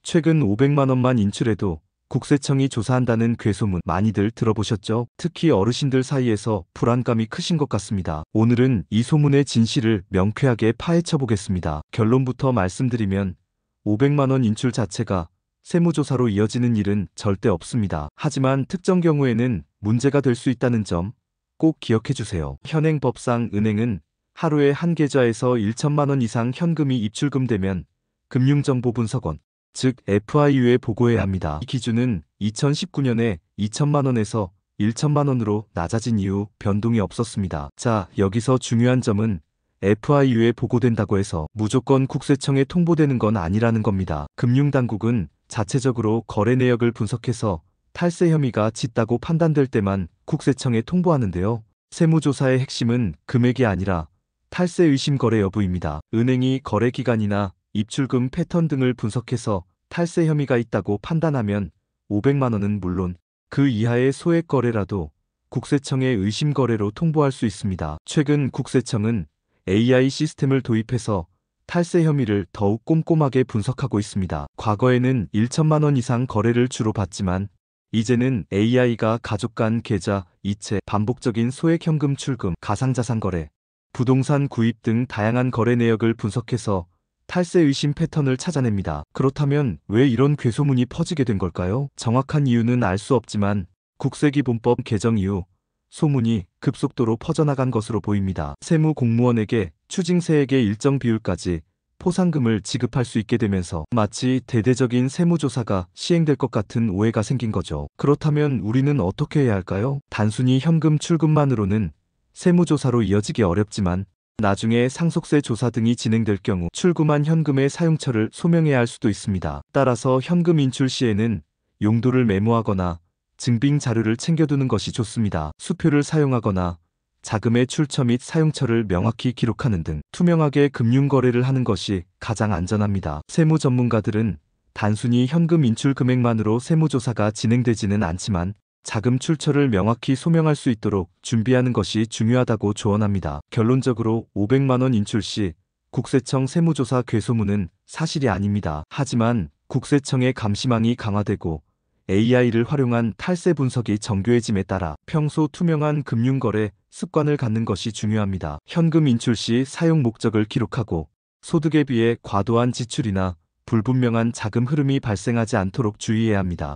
최근 500만 원만 인출해도 국세청이 조사한다는 괴소문 많이들 들어보셨죠? 특히 어르신들 사이에서 불안감이 크신 것 같습니다. 오늘은 이 소문의 진실을 명쾌하게 파헤쳐 보겠습니다. 결론부터 말씀드리면 500만 원 인출 자체가 세무조사로 이어지는 일은 절대 없습니다. 하지만 특정 경우에는 문제가 될 수 있다는 점 꼭 기억해 주세요. 현행 법상 은행은 하루에 한 계좌에서 1천만 원 이상 현금이 입출금되면 금융정보분석원, 즉 FIU에 보고해야 합니다. 이 기준은 2019년에 2천만 원에서 1천만 원으로 낮아진 이후 변동이 없었습니다. 자, 여기서 중요한 점은 FIU에 보고된다고 해서 무조건 국세청에 통보되는 건 아니라는 겁니다. 금융당국은 자체적으로 거래 내역을 분석해서 탈세 혐의가 짙다고 판단될 때만 국세청에 통보하는데요. 세무조사의 핵심은 금액이 아니라 탈세 의심 거래 여부입니다. 은행이 거래 기간이나 입출금 패턴 등을 분석해서 탈세 혐의가 있다고 판단하면 500만 원은 물론 그 이하의 소액 거래라도 국세청에 의심 거래로 통보할 수 있습니다. 최근 국세청은 AI 시스템을 도입해서 탈세 혐의를 더욱 꼼꼼하게 분석하고 있습니다. 과거에는 1천만 원 이상 거래를 주로 봤지만 이제는 AI가 가족 간 계좌, 이체, 반복적인 소액 현금 출금, 가상자산 거래, 부동산 구입 등 다양한 거래 내역을 분석해서 탈세 의심 패턴을 찾아냅니다. 그렇다면 왜 이런 괴소문이 퍼지게 된 걸까요? 정확한 이유는 알 수 없지만 국세기본법 개정 이후 소문이 급속도로 퍼져나간 것으로 보입니다. 세무 공무원에게 추징세액의 일정 비율까지 포상금을 지급할 수 있게 되면서 마치 대대적인 세무조사가 시행될 것 같은 오해가 생긴 거죠. 그렇다면 우리는 어떻게 해야 할까요? 단순히 현금 출금만으로는 세무조사로 이어지기 어렵지만 나중에 상속세 조사 등이 진행될 경우 출금한 현금의 사용처를 소명해야 할 수도 있습니다. 따라서 현금 인출 시에는 용도를 메모하거나 증빙 자료를 챙겨두는 것이 좋습니다. 수표를 사용하거나 자금의 출처 및 사용처를 명확히 기록하는 등 투명하게 금융거래를 하는 것이 가장 안전합니다. 세무 전문가들은 단순히 현금 인출 금액만으로 세무조사가 진행되지는 않지만 자금 출처를 명확히 소명할 수 있도록 준비하는 것이 중요하다고 조언합니다. 결론적으로 500만 원 인출 시 국세청 세무조사 괴소문은 사실이 아닙니다. 하지만 국세청의 감시망이 강화되고 AI를 활용한 탈세 분석이 정교해짐에 따라 평소 투명한 금융거래 습관을 갖는 것이 중요합니다. 현금 인출 시 사용 목적을 기록하고 소득에 비해 과도한 지출이나 불분명한 자금 흐름이 발생하지 않도록 주의해야 합니다.